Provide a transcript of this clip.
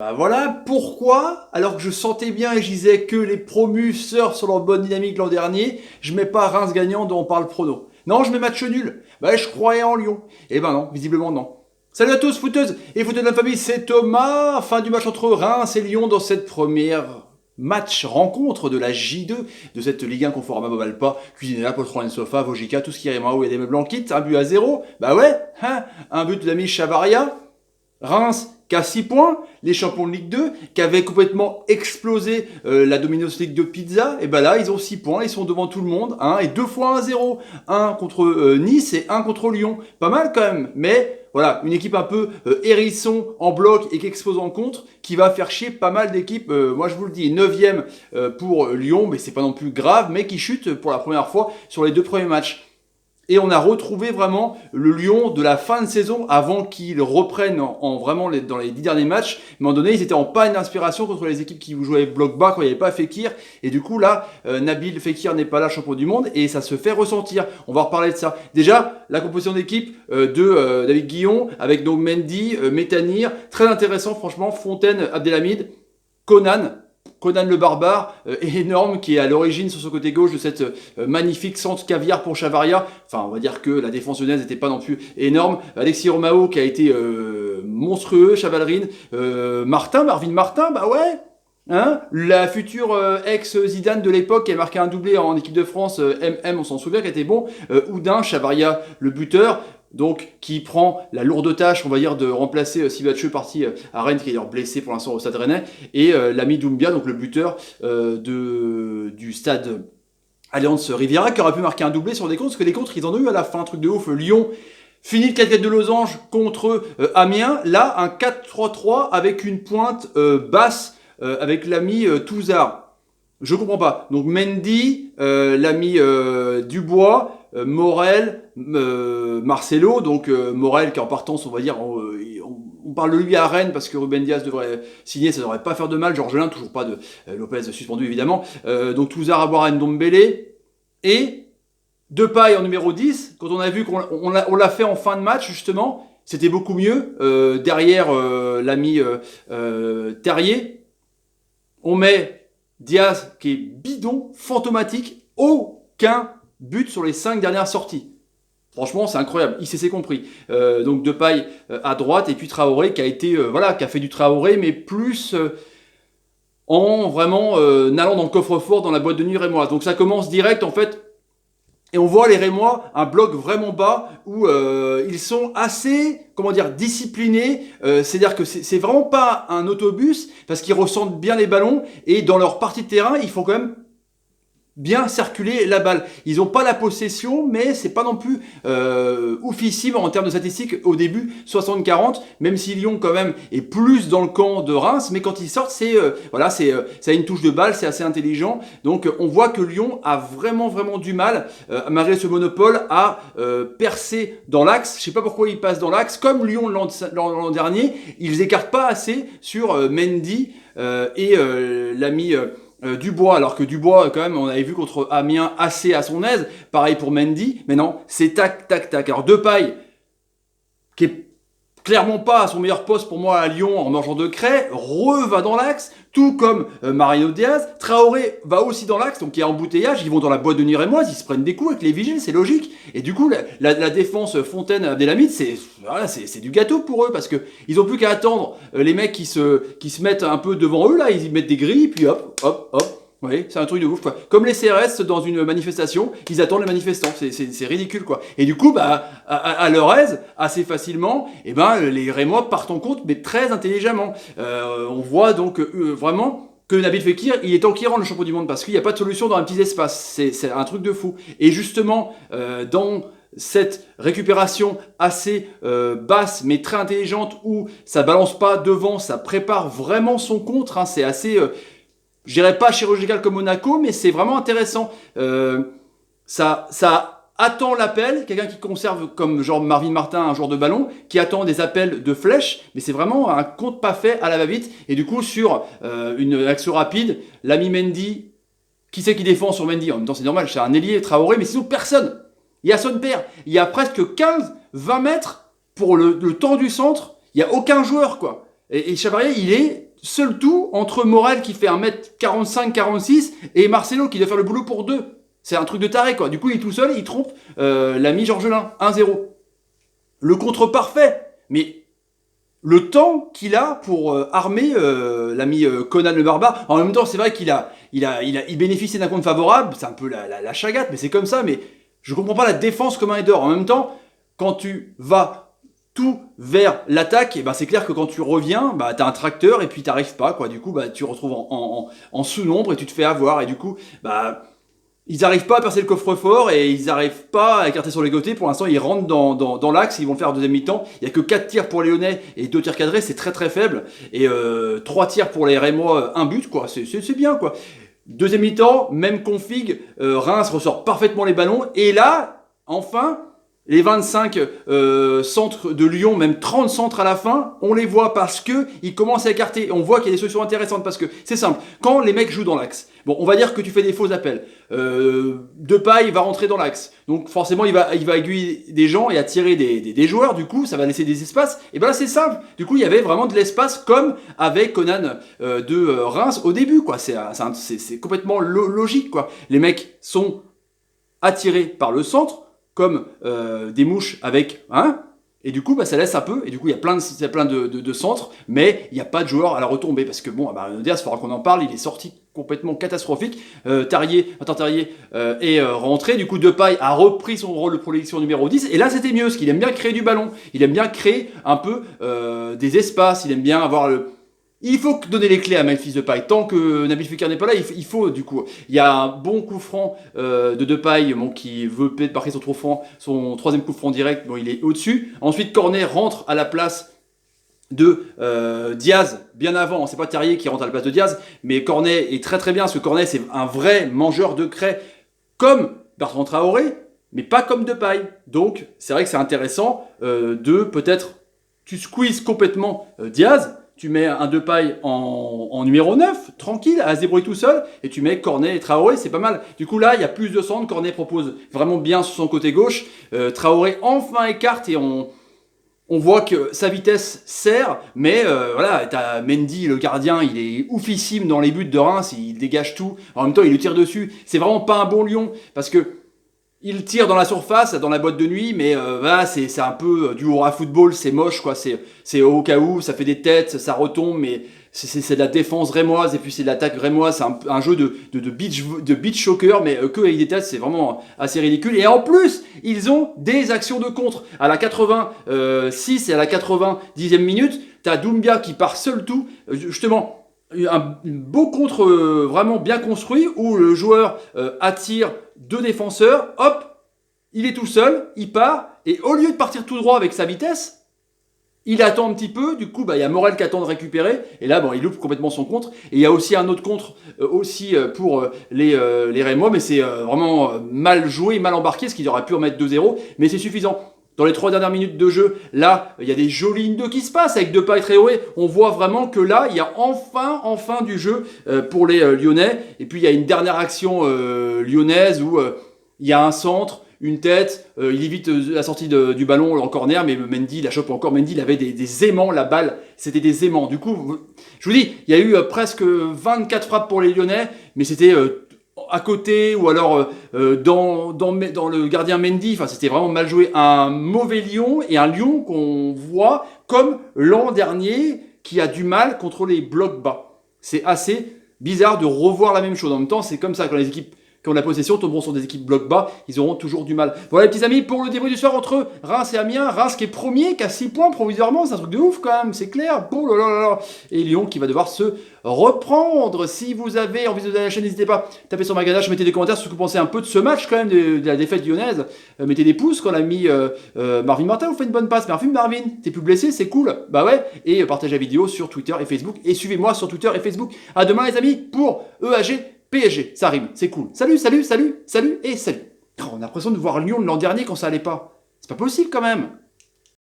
Bah voilà pourquoi, alors que je sentais bien et je disais que les promus surfent sur leur bonne dynamique l'an dernier, je mets pas Reims gagnant dont on parle prono. Non, je mets match nul. Bah je croyais en Lyon. Eh ben non, visiblement non. Salut à tous, footeuses et footeux de la famille, c'est Thomas. Fin du match entre Reims et Lyon dans cette première rencontre de la J2 de cette Ligue 1 Conforama Bobalpa, Cuisinella, Poltron Sofa, Vogica, tout ce qui est où il y a des meubles en kit, un but à 0. Bah ouais, hein, un but de l'ami Chavaria. Reims qui a 6 points, les champions de Ligue 2, qui avaient complètement explosé la Domino's League de Pizza, et ben là ils ont 6 points, ils sont devant tout le monde, hein, et 2 fois 1-0, un contre Nice et un contre Lyon, pas mal quand même, mais voilà, une équipe un peu hérisson en bloc et qui expose en contre, qui va faire chier pas mal d'équipes, moi je vous le dis, 9ème pour Lyon, mais c'est pas non plus grave, mais qui chute pour la première fois sur les 2 premiers matchs. Et on a retrouvé vraiment le Lyon de la fin de saison avant qu'ils reprennent vraiment dans les 10 derniers matchs. À un moment donné, ils étaient en panne d'inspiration contre les équipes qui jouaient bloc bas quand il n'y avait pas Fekir. Et du coup, là, Nabil Fekir n'est pas là, champion du monde, et ça se fait ressentir. On va reparler de ça. Déjà, la composition d'équipe de David Guillon, avec donc Mendy, Métanir, très intéressant, franchement, Fontaine, Abdelhamid, Conan le barbare, énorme, qui est à l'origine sur ce côté gauche de cette magnifique centre caviar pour Chavaria. Enfin, on va dire que la défense lyonnaise n'était pas non plus énorme. Alexis Romao qui a été monstrueux, Chavalrine, Marvin Martin, bah ouais. Hein, la future ex-Zidane de l'époque qui a marqué un doublé en équipe de France, MM, on s'en souvient, qui était bon. Oudin, Chavaria, le buteur. Donc, qui prend la lourde tâche, on va dire, de remplacer Sivacheux parti à Rennes, qui est d'ailleurs blessé pour l'instant au Stade Rennais, et l'ami Doumbia, donc le buteur du Stade Alliance Riviera, qui aurait pu marquer un doublé sur des contres, parce que les contres, ils en ont eu à la fin, un truc de ouf. Lyon finit le 4-4 de Losange contre Amiens, là, un 4-3-3 avec une pointe basse, avec l'ami Touzard. Je comprends pas. Donc Mendy, l'ami Dubois, Morel, Marcelo, donc Morel qui en partance, on va dire, on parle de lui à Rennes parce que Ruben Diaz devrait signer, ça devrait pas faire de mal. Georgelin, toujours pas de Lopez suspendu évidemment. Donc Touzard, Abouar, Ndombele et Depay en numéro 10. Quand on a vu qu'on l'a fait en fin de match justement, c'était beaucoup mieux. Derrière l'ami Terrier, on met Diaz qui est bidon, fantomatique, aucun but sur les 5 dernières sorties. Franchement, c'est incroyable. ICC compris. Donc Depay à droite et puis Traoré qui a été qui a fait du Traoré, mais plus en vraiment allant dans le coffre-fort dans la boîte de nuit rémoise. Donc ça commence direct en fait. Et on voit les Rémois, un bloc vraiment bas où ils sont assez, comment dire, disciplinés. C'est-à-dire que c'est vraiment pas un autobus parce qu'ils ressentent bien les ballons et dans leur partie de terrain, ils font quand même bien circuler la balle. Ils n'ont pas la possession, mais c'est pas non plus oufissime en termes de statistiques au début, 60-40, même si Lyon quand même est plus dans le camp de Reims, mais quand ils sortent, ça a une touche de balle, c'est assez intelligent. Donc on voit que Lyon a vraiment du mal, malgré ce monopole, à percer dans l'axe. Je sais pas pourquoi ils passent dans l'axe. Comme Lyon l'an dernier, ils écartent pas assez sur Mendy et l'ami Dubois, alors que Dubois, quand même, on avait vu contre Amiens assez à son aise. Pareil pour Mendy, mais non, c'est tac, tac, tac. Alors Depay, qui est clairement pas à son meilleur poste pour moi à Lyon en mangeant de craie, va dans l'axe, tout comme Mariano Diaz. Traoré va aussi dans l'axe, donc il y a embouteillage, ils vont dans la boîte de nuit rémoise, ils se prennent des coups avec les vigiles, c'est logique. Et du coup, la défense Fontaine Abdelhamid, c'est du gâteau pour eux, parce que ils ont plus qu'à attendre les mecs qui se mettent un peu devant eux, là, ils y mettent des grilles, puis hop, hop, hop. Oui, c'est un truc de ouf, quoi. Comme les CRS dans une manifestation, ils attendent les manifestants. C'est ridicule, quoi. Et du coup, bah, à leur aise, assez facilement, et ben, les Rémois partent en compte, mais très intelligemment. On voit donc vraiment que Nabil Fekir, il est enquérant le champion du monde parce qu'il n'y a pas de solution dans un petit espace. C'est un truc de fou. Et justement, dans cette récupération assez basse mais très intelligente où ça balance pas devant, ça prépare vraiment son contre, hein, c'est assez je dirais pas chirurgical comme Monaco, mais c'est vraiment intéressant. Ça attend l'appel, quelqu'un qui conserve comme genre Marvin Martin un joueur de ballon, qui attend des appels de flèches, mais c'est vraiment un compte pas fait à la va-vite. Et du coup, sur une action rapide, l'ami Mendy, qui c'est qui défend sur Mendy? En même temps, c'est normal, c'est un ailier Traoré, mais sinon personne. Il y a son père, il y a presque 15-20 mètres pour le temps du centre, il n'y a aucun joueur, quoi. Et Chavaria, il est seul tout entre Morel qui fait 1m45-46 et Marcelo qui doit faire le boulot pour 2. C'est un truc de taré, quoi. Du coup, il est tout seul, il trompe l'ami Georgelin, 1-0. Le contre parfait, mais le temps qu'il a pour armer l'ami Conan le barbare. En même temps, c'est vrai il bénéficie d'un compte favorable, c'est un peu la chagate, mais c'est comme ça. Mais je comprends pas la défense comme un header. En même temps, quand tu vas tout vers l'attaque, et ben c'est clair que quand tu reviens, bah t'as un tracteur et puis t'arrives pas, quoi. Du coup, bah tu te retrouves en sous-nombre et tu te fais avoir. Et du coup, bah ils n'arrivent pas à percer le coffre-fort et ils n'arrivent pas à écarter sur les côtés. Pour l'instant, ils rentrent dans l'axe, ils vont le faire en deuxième mi-temps. Il n'y a que 4 tirs pour les Lyonnais et 2 tirs cadrés, c'est très très faible. Et 3 tirs pour les Rémois, 1 but, quoi. C'est bien, quoi. Deuxième mi-temps, même config, Reims ressort parfaitement les ballons. Et là, enfin, les 25 centres de Lyon, même 30 centres à la fin, on les voit parce que ils commencent à écarter. On voit qu'il y a des solutions intéressantes parce que c'est simple. Quand les mecs jouent dans l'axe, bon, on va dire que tu fais des faux appels. Depay va rentrer dans l'axe, donc forcément il va aiguiller des gens et attirer des joueurs. Du coup, ça va laisser des espaces. Et ben là, c'est simple. Du coup, il y avait vraiment de l'espace comme avec Conan de Reims au début, quoi. C'est complètement logique, quoi. Les mecs sont attirés par le centre, comme des mouches avec et du coup bah ça laisse un peu, et du coup il y a plein de centres, mais il n'y a pas de joueur à la retombée parce que bon, Diaz, il faudra qu'on en parle, il est sorti complètement catastrophique. Terrier est rentré, du coup Depay a repris son rôle de protection numéro 10, et là c'était mieux parce qu'il aime bien créer du ballon, il aime bien créer un peu des espaces, il aime bien avoir le... Il faut donner les clés à Memphis Depay. Tant que Nabil Fekir n'est pas là, il faut du coup. Il y a un bon coup franc de Depay, bon, qui veut peut-être marquer son troisième coup franc direct. Bon, il est au-dessus. Ensuite, Cornet rentre à la place de Diaz, bien avant. C'est pas Terrier qui rentre à la place de Diaz, mais Cornet est très très bien, parce que Cornet c'est un vrai mangeur de craie, comme Bertrand Traoré, mais pas comme Depay. Donc, c'est vrai que c'est intéressant de peut-être tu squeezes complètement Diaz. Tu mets un Depay en numéro 9, tranquille, à se débrouiller tout seul, et tu mets Cornet et Traoré, c'est pas mal. Du coup là, il y a plus de centre, Cornet propose vraiment bien sur son côté gauche, Traoré enfin écarte, et on voit que sa vitesse sert, mais voilà, t'as Mendy, le gardien, il est oufissime dans les buts de Reims, il dégage tout, en même temps il lui tire dessus, c'est vraiment pas un bon Lyon, parce que il tire dans la surface, dans la boîte de nuit, mais voilà, c'est un peu du hurrah football, c'est moche, quoi. C'est au cas où, ça fait des têtes, ça retombe, mais c'est de la défense rémoise, et puis c'est de l'attaque rémoise, c'est un jeu de beach soccer, mais que avec des têtes, c'est vraiment assez ridicule. Et en plus, ils ont des actions de contre. À la 86 et à la 90e minute, t'as Doumbia qui part seul tout, justement. Un beau contre vraiment bien construit où le joueur attire 2 défenseurs, hop, il est tout seul, il part, et au lieu de partir tout droit avec sa vitesse, il attend un petit peu, du coup, il y a Morel qui attend de récupérer, et là, bon, il loupe complètement son contre. Et il y a aussi un autre contre aussi pour les Rémois, mais c'est vraiment mal joué, mal embarqué, ce qu'il aurait pu en mettre 2-0, mais c'est suffisant. Dans les 3 dernières minutes de jeu, là, il y a des jolies lignes 2 qui se passent avec Depay et Traoré. On voit vraiment que là, il y a enfin du jeu pour les Lyonnais. Et puis, il y a une dernière action lyonnaise où il y a un centre, une tête, il évite la sortie du ballon en corner, mais Mendy la chope encore. Mendy, il avait des aimants, la balle, c'était des aimants. Du coup, je vous dis, il y a eu presque 24 frappes pour les Lyonnais, mais c'était... à côté, ou alors dans le gardien Mendy, enfin c'était vraiment mal joué. Un mauvais Lyon, et un Lyon qu'on voit comme l'an dernier, qui a du mal contre les blocs bas. C'est assez bizarre de revoir la même chose. En même temps, c'est comme ça quand les équipes qui ont la possession tomberont sur des équipes blocs bas, ils auront toujours du mal. Voilà les petits amis, pour le débrief du soir entre Reims et Amiens. Reims qui est premier, qui a 6 points provisoirement, c'est un truc de ouf quand même, c'est clair. Oh là là là. Et Lyon qui va devoir se reprendre. Si vous avez envie de la chaîne, n'hésitez pas, tapez sur ma ganache, mettez des commentaires sur ce que vous pensez un peu de ce match quand même, de la défaite lyonnaise. Mettez des pouces quand l'ami Marvin Martin vous fait une bonne passe. Marvin, t'es plus blessé, c'est cool. Bah ouais, et partagez la vidéo sur Twitter et Facebook, et suivez-moi sur Twitter et Facebook. À demain les amis pour EAG PSG, ça rime, c'est cool. Salut, salut, salut, salut et salut. Oh, on a l'impression de voir Lyon de l'an dernier quand ça allait pas. C'est pas possible quand même.